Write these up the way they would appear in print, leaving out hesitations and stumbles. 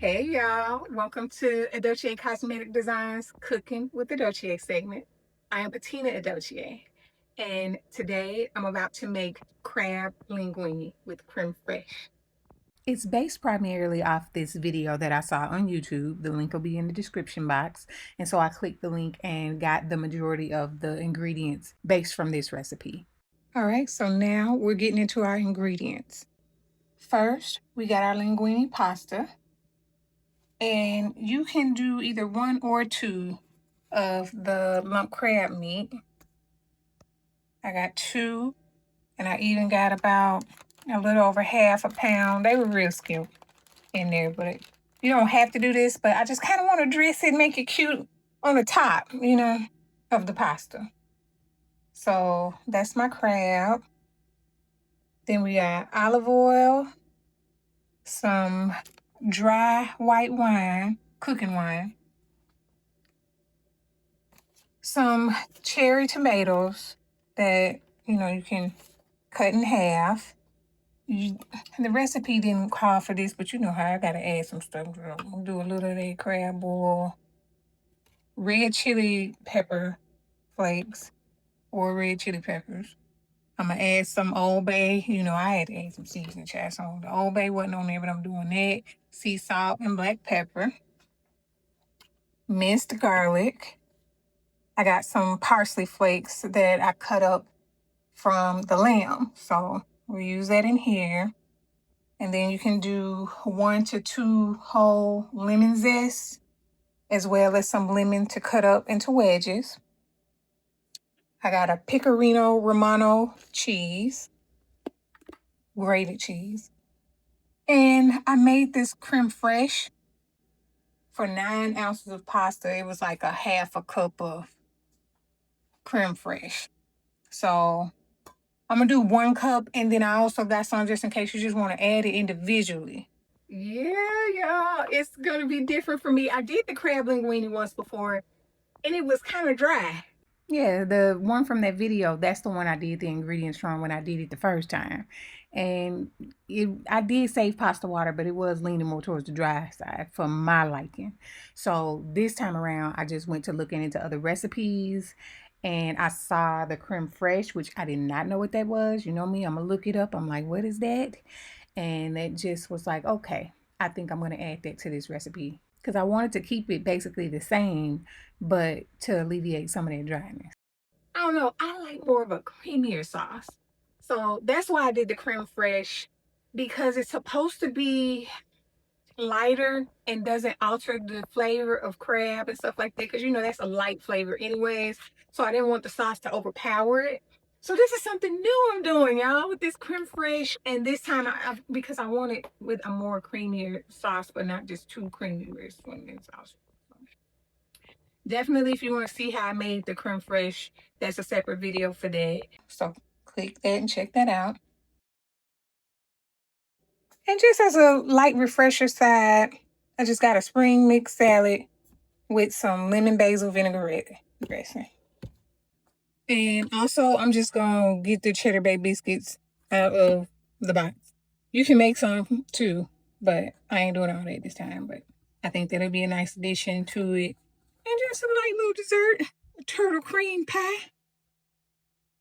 Hey y'all, welcome to 𝐂𝐫𝐚𝐢 Cosmetic Designs Cooking with 𝐂𝐫𝐚𝐢 segment. I am Patina 𝐂𝐫𝐚𝐢, and today I'm about to make crab linguine with creme fraiche. It's based primarily off this video that I saw on YouTube. The link will be in the description box. And so I clicked the link and got the majority of the ingredients based from this recipe. All right, so now we're getting into our ingredients. First, we got our linguine pasta. And you can do either 1 or 2 of the lump crab meat. I got 2, and I even got about a little over half a pound. They were real skilled in there, but you don't have to do this, but I just kind of want to dress it, make it cute on the top, you know, of the pasta. So that's my crab. Then we got olive oil, some dry white wine, cooking wine, some cherry tomatoes that, you can cut in half. The recipe didn't call for this, but you know how I gotta add some stuff. I'll do a little of that crab boil, red chili pepper flakes or red chili peppers. I'm gonna add some Old Bay. I had to add some seasoning, child. So the Old Bay wasn't on there, but I'm doing that. Sea salt and black pepper. Minced garlic. I got some parsley flakes that I cut up from the lamb. So we'll use that in here. And then you can do 1 to 2 whole lemon zest, as well as some lemon to cut up into wedges. I got a Pecorino Romano cheese, grated cheese. And I made this creme fraiche for 9 ounces of pasta. It was like a half a cup of creme fraiche. So I'm gonna do 1 cup, and then I also got some just in case you just want to add it individually. Yeah, y'all, it's gonna be different for me. I did the crab linguine once before, and it was kind of dry. Yeah, the one from that video, that's the one I did the ingredients from when I did it the first time. And I did save pasta water, but it was leaning more towards the dry side for my liking. So this time around, I just went to looking into other recipes, and I saw the creme fraiche, which I did not know what that was. You know me, I'm gonna look it up. I'm like, what is that? And it just was like, okay, I think I'm gonna add that to this recipe because I wanted to keep it basically the same, but to alleviate some of that dryness. I don't know, I like more of a creamier sauce. So that's why I did the creme fraiche, because it's supposed to be lighter and doesn't alter the flavor of crab and stuff like that, because that's a light flavor anyways. So I didn't want the sauce to overpower it. So this is something new I'm doing, y'all, with this creme fraiche. And this time, because I want it with a more creamier sauce, but not just too creamy where it's swimming sauce. Definitely, if you want to see how I made the creme fraiche, that's a separate video for that. So click that and check that out. And just as a light refresher side, I just got a spring mix salad with some lemon basil vinaigrette dressing. And also, I'm just going to get the Cheddar Bay biscuits out of the box. You can make some too, but I ain't doing all that this time. But I think that'll be a nice addition to it. And just a light little dessert, a turtle cream pie.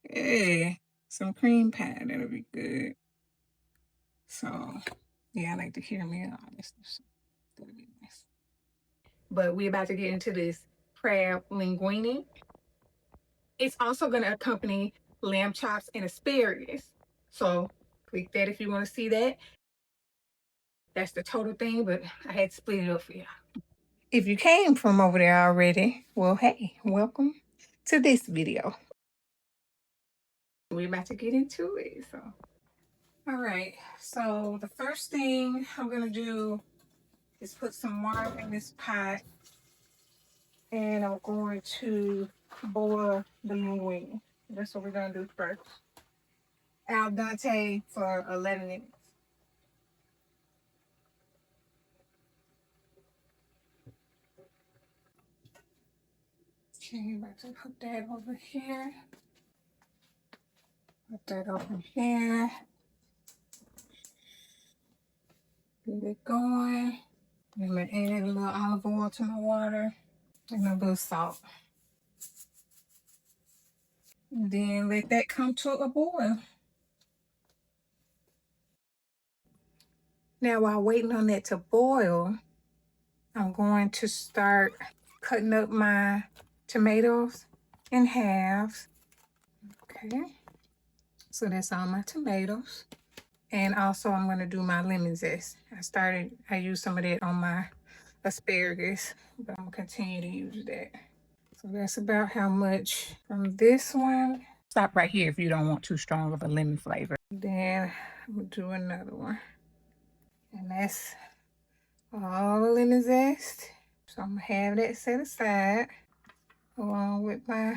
Yeah, some cream pie, that'll be good. So, yeah, I like the caramel, all this stuff. So that'll be nice. But we're about to get into this crab linguine. It's also going to accompany lamb chops and asparagus. So click that if you want to see that. That's the total thing, but I had to split it up for y'all. If you came from over there already, well, hey, welcome to this video. We're about to get into it. So, all right. So the first thing I'm going to do is put some water in this pot, and I'm going to boil the linguine. That's what we're going to do first. Al dente for 11 minutes. Okay, about to put that over here. Put that over here. Get it going. I'm gonna add a little olive oil to my water and a little salt. And then let that come to a boil. Now while waiting on that to boil, I'm going to start cutting up my tomatoes in halves. Okay, so that's all my tomatoes. And also I'm gonna do my lemon zest. I used some of that on my asparagus, but I'm gonna continue to use that. So that's about how much from this one. Stop right here if you don't want too strong of a lemon flavor. Then I'm gonna do another one. And that's all the lemon zest. So I'm gonna have that set aside along with my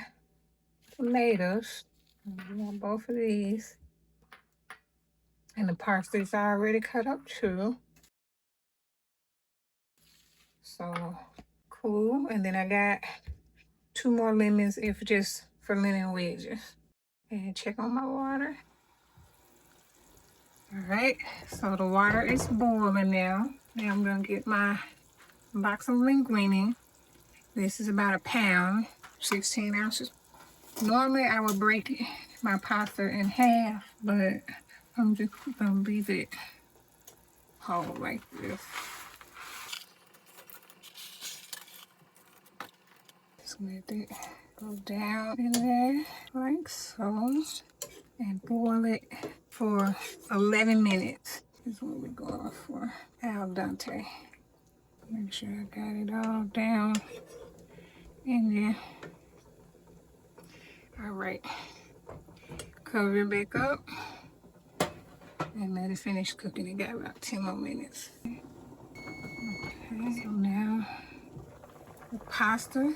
tomatoes. I want both of these. And the parsley's already cut up too. So cool. And then I got 2 more lemons if just for lemon wedges. And check on my water. All right, so the water is boiling now. Now I'm gonna get my box of linguine. This is about a pound, 16 ounces. Normally I would break my pasta in half, but I'm just gonna leave it whole like this. Just let it go down in there like so. And boil it for 11 minutes is what we're going for. Al dente. Make sure I got it all down in there. All right. Cover it back up and let it finish cooking. It got about 10 more minutes. Okay, so now the pasta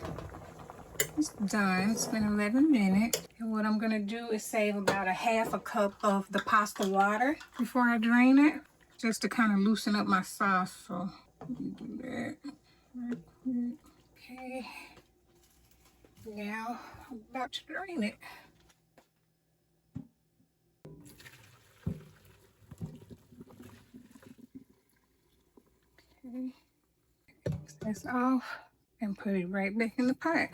is done. It's been 11 minutes. And what I'm gonna do is save about a half a cup of the pasta water before I drain it, just to kind of loosen up my sauce. So let me do that right quick. Okay. Now I'm about to drain it. Okay. Take this off and put it right back in the pot.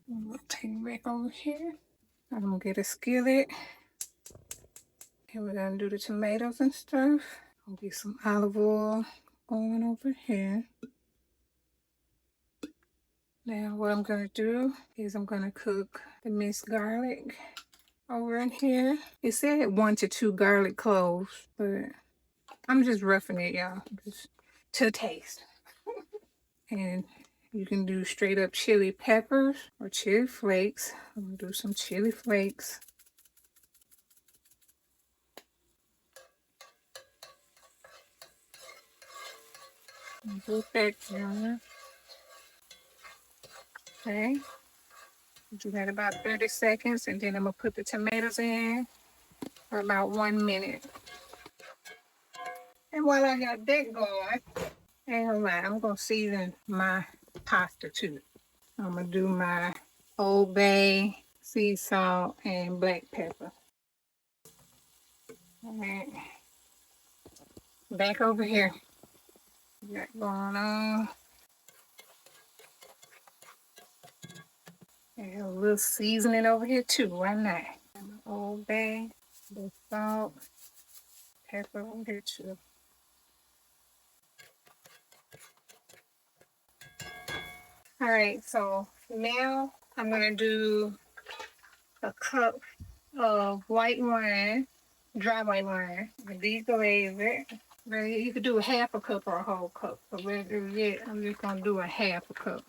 We'll take it back over here. I'm gonna get a skillet. And we're gonna do the tomatoes and stuff. I'll get some olive oil going over here. Now what I'm gonna do is I'm gonna cook the minced garlic over in here. It said 1 to 2 garlic cloves, but I'm just roughing it, y'all, just to taste. And you can do straight up chili peppers or chili flakes. I'm gonna do some chili flakes. Put that down. Okay. Do that about 30 seconds, and then I'm gonna put the tomatoes in for about 1 minute. And while I got that going, ain't gonna lie, I'm gonna season my pasta too. I'm gonna do my Old Bay, sea salt, and black pepper. All right. Back over here. Got going on. And a little seasoning over here too. Why not? Old Bay, the salt, pepper over here too. All right, so now I'm gonna do a cup of white wine, dry white wine. Deglaze it. Really, you could do a half a cup or a whole cup. But we're gonna do it. I'm just gonna do a half a cup.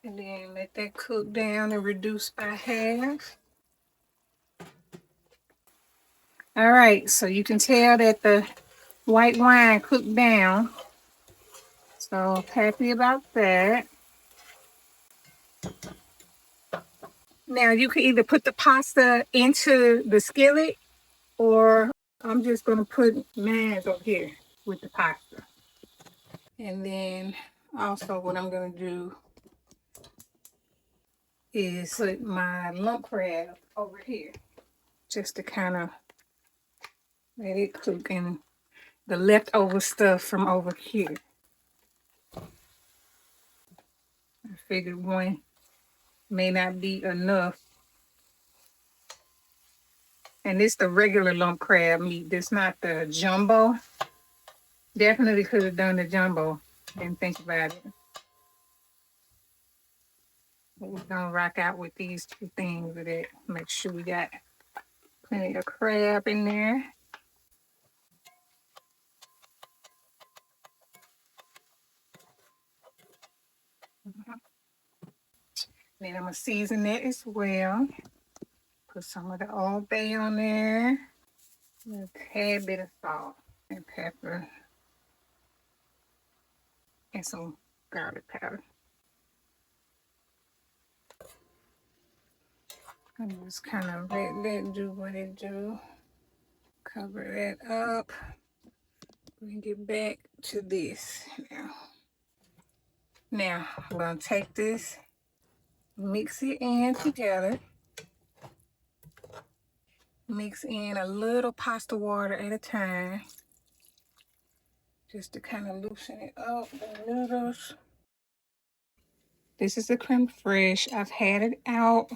And then let that cook down and reduce by half. All right, so you can tell that the white wine cooked down. So happy about that. Now you can either put the pasta into the skillet, or I'm just gonna put mine over here with the pasta. And then also what I'm gonna do is put my lump crab over here, just to kind of let it cook. And the leftover stuff from over here. I figured one may not be enough. And this the regular lump crab meat. This not the jumbo. Definitely could have done the jumbo. Didn't think about it. But we're gonna rock out with these two things with it. Make sure we got plenty of crab in there. Then I'm gonna season it as well. Put some of the Old Bay on there. A tad bit of salt and pepper. And some garlic powder. And just kind of let that do what it do. Cover that up. Bring it back to this now. Now, I'm going to take this, mix it in together. Mix in a little pasta water at a time. Just to kind of loosen it up, the noodles. This is the creme fraiche. I've had it out.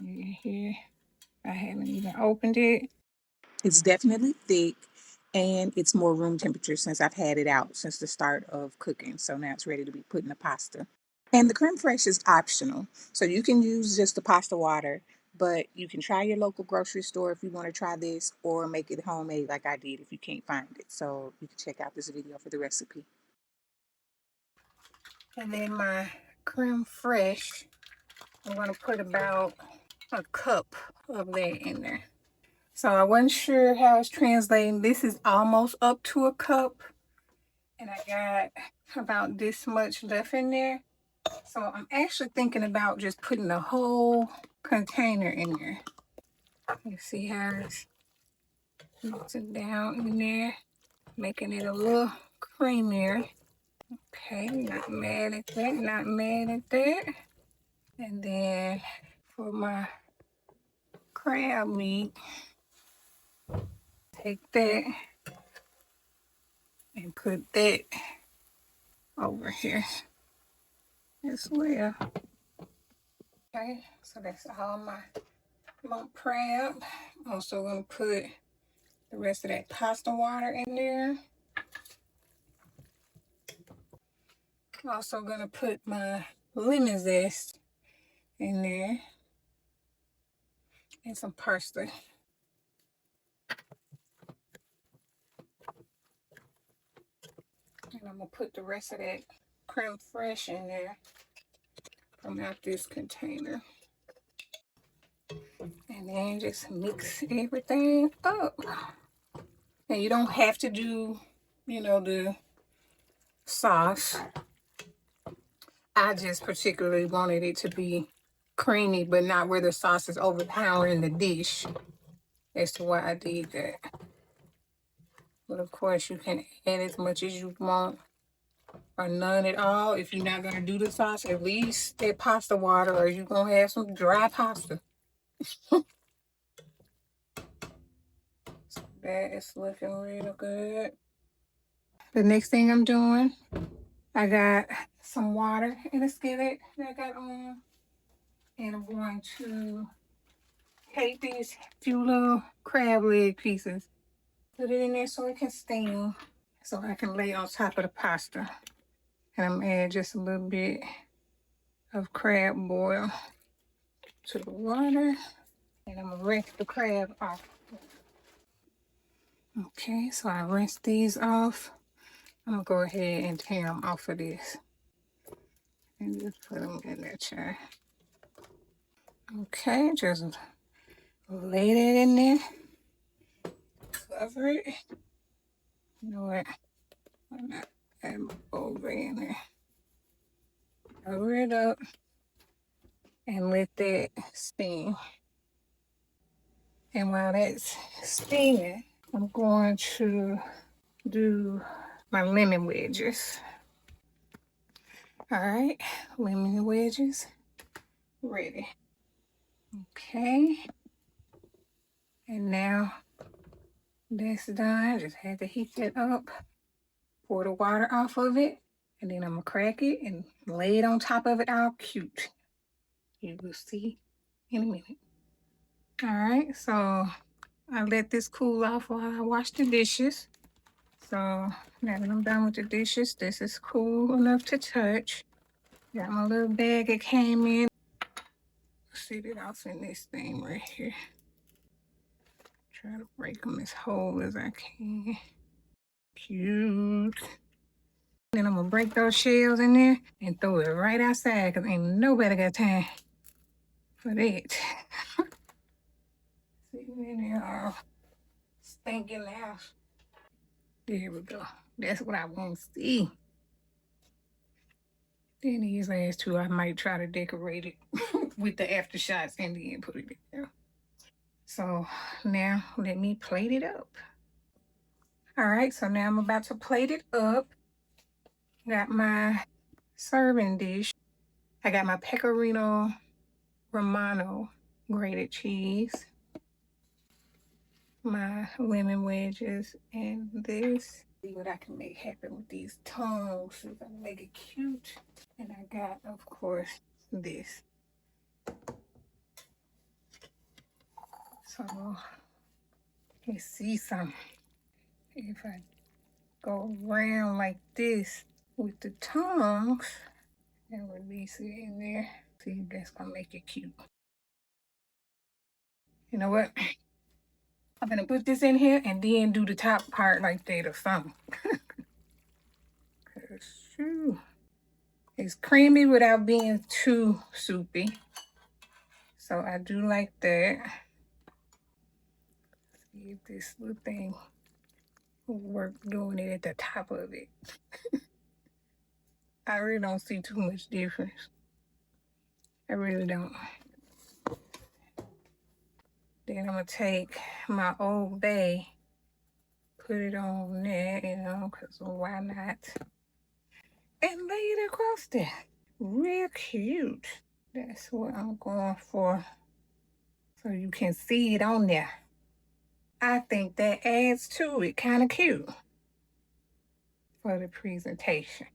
Here, I haven't even opened it. It's definitely thick, and it's more room temperature since I've had it out since the start of cooking. So now it's ready to be put in the pasta. And the creme fraiche is optional. So you can use just the pasta water, but you can try your local grocery store if you want to try this, or make it homemade like I did if you can't find it. So you can check out this video for the recipe. And then my creme fraiche, I'm going to put about a cup of that in there. So I wasn't sure how it's translating. This is almost up to a cup. And I got about this much left in there. So I'm actually thinking about just putting the whole container in there. You see how it's mixing down in there, making it a little creamier. Okay, not mad at that, not mad at that. And then for my crab meat, take that and put that over here as well. Okay, so that's all my lump crab. Also gonna put the rest of that pasta water in there. Also gonna put my lemon zest in there and some parsley. And I'm gonna put the rest of that creme fraiche in there from out this container. And then just mix everything up. And you don't have to do, you know, the sauce. I just particularly wanted it to be creamy, but not where the sauce is overpowering the dish. As to why I did that. But of course, you can add as much as you want, or none at all. If you're not gonna do the sauce, at least that pasta water, or you're gonna have some dry pasta. So that is looking real good. The next thing I'm doing, I got some water in a skillet that I got on, and I'm going to take these few little crab leg pieces, put it in there so it can steam, so I can lay on top of the pasta. And I'm gonna add just a little bit of crab boil to the water, and I'm gonna rinse the crab off. Okay, so I rinsed these off. I'm gonna go ahead and tear them off of this and just put them in there, child. Okay, just lay that in there, cover it. You know what? I'm not add over in there. Cover it up and let that steam. And while that's steaming, I'm going to do my lemon wedges. All right, lemon wedges ready. Okay, and now That's done. Just had to heat that up. Pour the water off of it. And then I'm going to crack it and lay it on top of it all cute. You will see in a minute. All right, so I let this cool off while I wash the dishes. So now that I'm done with the dishes, this is cool enough to touch. Got my little bag it came in. Set it off in this thing right here. Try to break them as whole as I can. Cute. Then I'm gonna break those shells in there and throw it right outside because ain't nobody got time for that. Sitting in there all stinking house. There we go. That's what I want to see. Then these last two, I might try to decorate it with the aftershots and then put it in there. So now let me plate it up. All right, so now I'm about to plate it up. Got my serving dish. I got my pecorino romano grated cheese, my lemon wedges, and this. See what I can make happen with these tongues. See if I can make it cute. And I got, of course, this. So let's see something. If I go around like this with the tongues and release it in there, see if that's gonna make it cute. You know what? I'm gonna put this in here and then do the top part like that or something. Cause shoot, it's creamy without being too soupy. So I do like that. See if this little thing will work doing it at the top of it. I really don't see too much difference. I really don't. Then I'm gonna take my Old Bay, put it on there, you know, cause why not? And lay it across there. Real cute. That's what I'm going for. So you can see it on there. I think that adds to it, kind of cute for the presentation.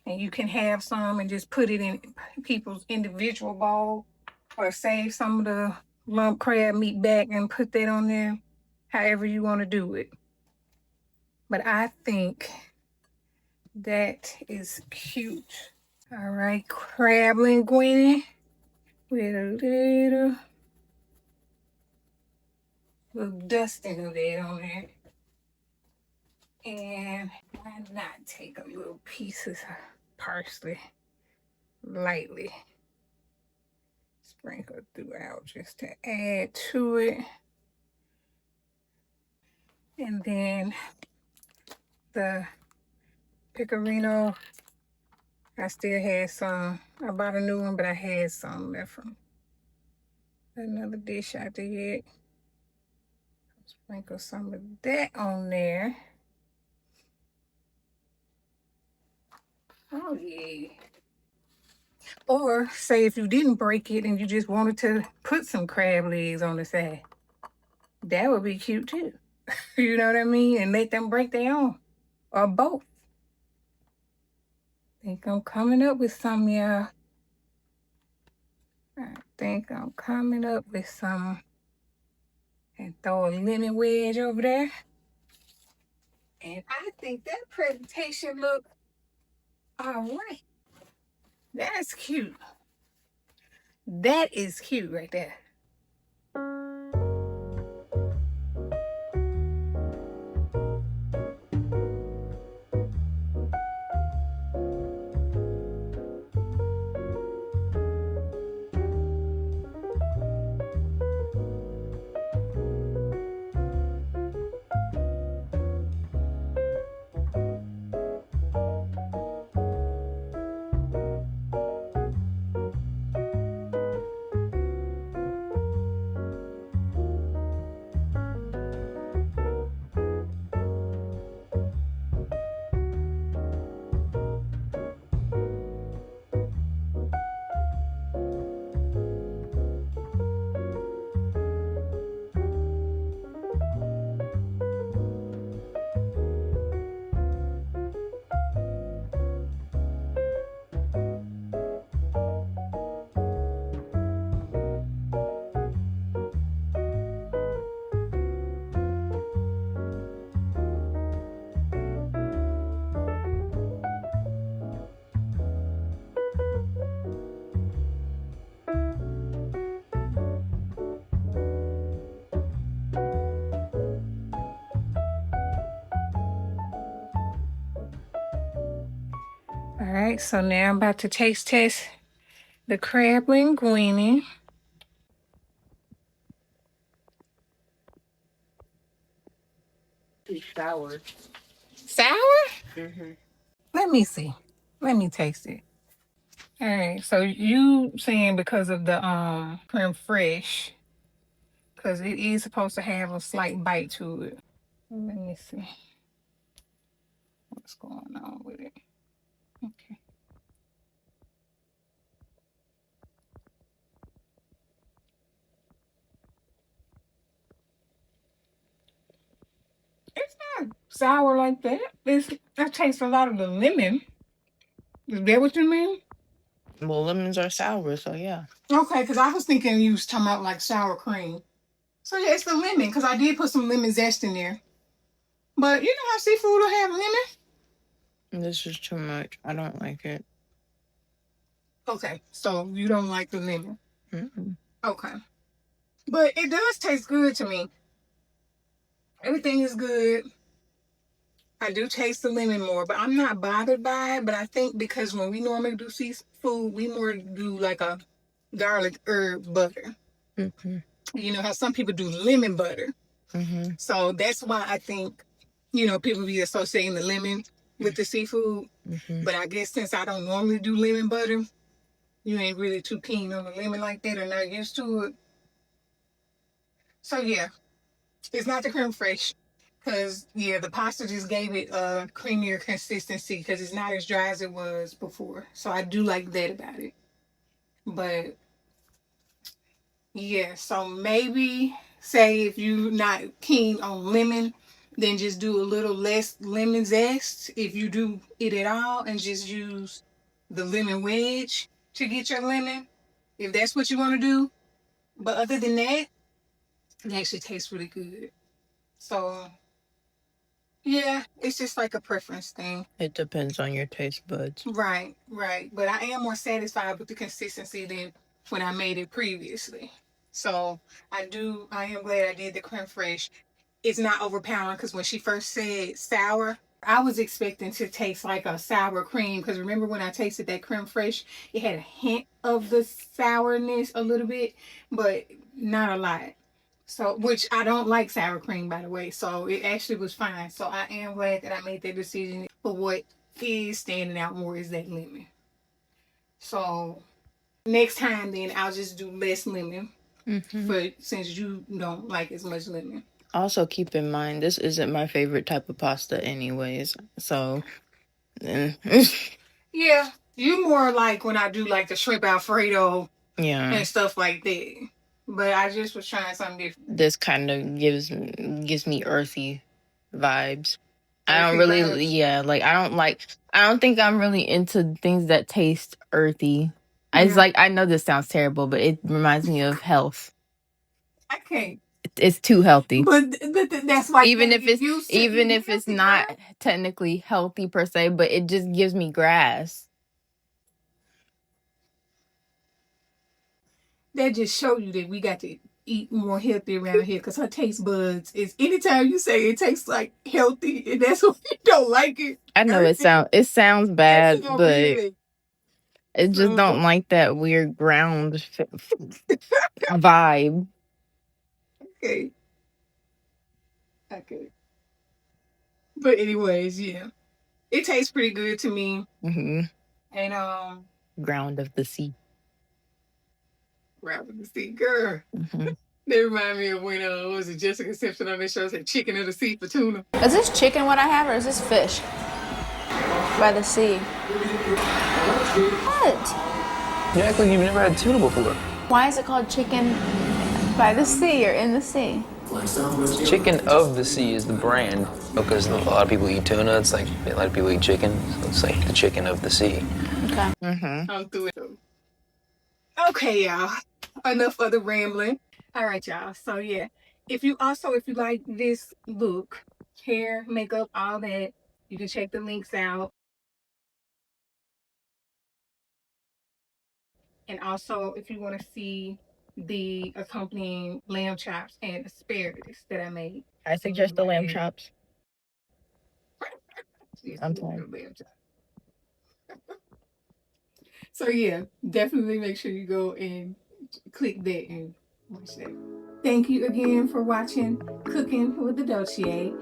And you can have some and just put it in people's individual bowl or save some of the lump crab meat back and put that on there, however you want to do it. But I think that is cute. All right, crab linguine with a little dusting of that on there. And why not take a little pieces of parsley lightly sprinkle throughout just to add to it. And then the pecorino, I still had some. I bought a new one, but I had some left from another dish I did. Sprinkle some of that on there. Oh yeah. Or say if you didn't break it and you just wanted to put some crab legs on the side, that would be cute too. You know what I mean? And let them break their own, or both. I think I'm coming up with some, y'all. I think I'm coming up with some. And throw a lemon wedge over there. And I think that presentation look all right. That's cute. That is cute right there. right, so now I'm about to taste test the crab linguine. It's sour. Sour? Mm-hmm. Let me see. Let me taste it. All right, so you saying because of the creme fraiche, because it is supposed to have a slight bite to it. Let me see what's going on with it. Okay. It's not sour like that. I taste a lot of the lemon. Is that what you mean? Well, lemons are sour, so yeah. Okay, because I was thinking you was talking about like sour cream. So yeah, it's the lemon, because I did put some lemon zest in there. But you know how seafood will have lemon? This is too much. I don't like it. Okay, so you don't like the lemon. Mm-mm. Okay. But it does taste good to me. Everything is good. I do taste the lemon more, but I'm not bothered by it. But I think because when we normally do seafood, we more do like a garlic herb butter. Mm-hmm. You know how some people do lemon butter. Mm-hmm. So that's why I think, people be associating the lemon with the seafood. Mm-hmm. But I guess since I don't normally do lemon butter, you ain't really too keen on the lemon like that or not used to it. So yeah, it's not the creme fraiche. Because, yeah, the pasta just gave it a creamier consistency because it's not as dry as it was before. So I do like that about it. But, yeah, so maybe say if you're not keen on lemon, then just do a little less lemon zest if you do it at all, and just use the lemon wedge to get your lemon, if that's what you want to do. But other than that, it actually tastes really good. So yeah, it's just like a preference thing. It depends on your taste buds. Right. But I am more satisfied with the consistency than when I made it previously. So I am glad I did the creme fraiche. It's not overpowering because when she first said sour, I was expecting to taste like a sour cream because remember when I tasted that creme fraiche, it had a hint of the sourness a little bit, but not a lot. So, which I don't like sour cream, by the way. So it actually was fine. So I am glad that I made that decision. But what is standing out more is that lemon. So next time, then I'll just do less lemon. Mm-hmm. Since you don't like as much lemon. Also, keep in mind this isn't my favorite type of pasta, anyways. So, yeah, you more like when I do like the shrimp Alfredo, yeah, and stuff like that. But I just was trying something different. This kind of gives me earthy vibes. I don't Earthy really, vibes? yeah, like I don't think I'm really into things that taste earthy. It's Yeah. like, I know this sounds terrible, but it reminds me of health. I can't. It's too healthy. But that's why even if it's not technically healthy per se, but it just gives me grass. That just show you that we got to eat more healthy around here, because her taste buds is, anytime you say it tastes like healthy and that's what you don't like it. I know it sounds bad, but really. it just don't like that weird ground vibe. Okay. But anyways, yeah, it tastes pretty good to me. Mm-hmm. And ground of the sea. Ground of the sea, girl. Mm-hmm. They remind me of when was it Jessica Simpson on that show said chicken of the sea for tuna. Is this chicken what I have, or is this fish by the sea? What? You act like you've never had tuna before. Why is it called chicken by the sea or in the sea? Chicken of the Sea is the brand because a lot of people eat tuna. It's like a lot of people eat chicken, so it's like the chicken of the sea. Okay. Mm-hmm. I'm through it. Okay, y'all. Enough of the rambling. All right, y'all. So yeah, if you like this look, hair, makeup, all that, you can check the links out. And also, if you want to see the accompanying lamb chops and asparagus that I made, I suggest the lamb chops. Yes, I'm sorry. lamb chops. So yeah, definitely make sure you go and click that and watch that. Thank you again for watching Cooking with the Dochier.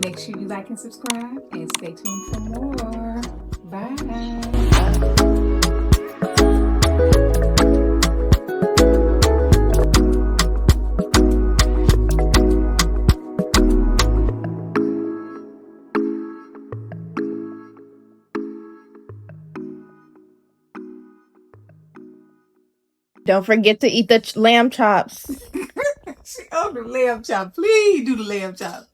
Make sure you like and subscribe and stay tuned for more. Bye. Don't forget to eat the lamb chops. Oh, the lamb chop. Please do the lamb chop.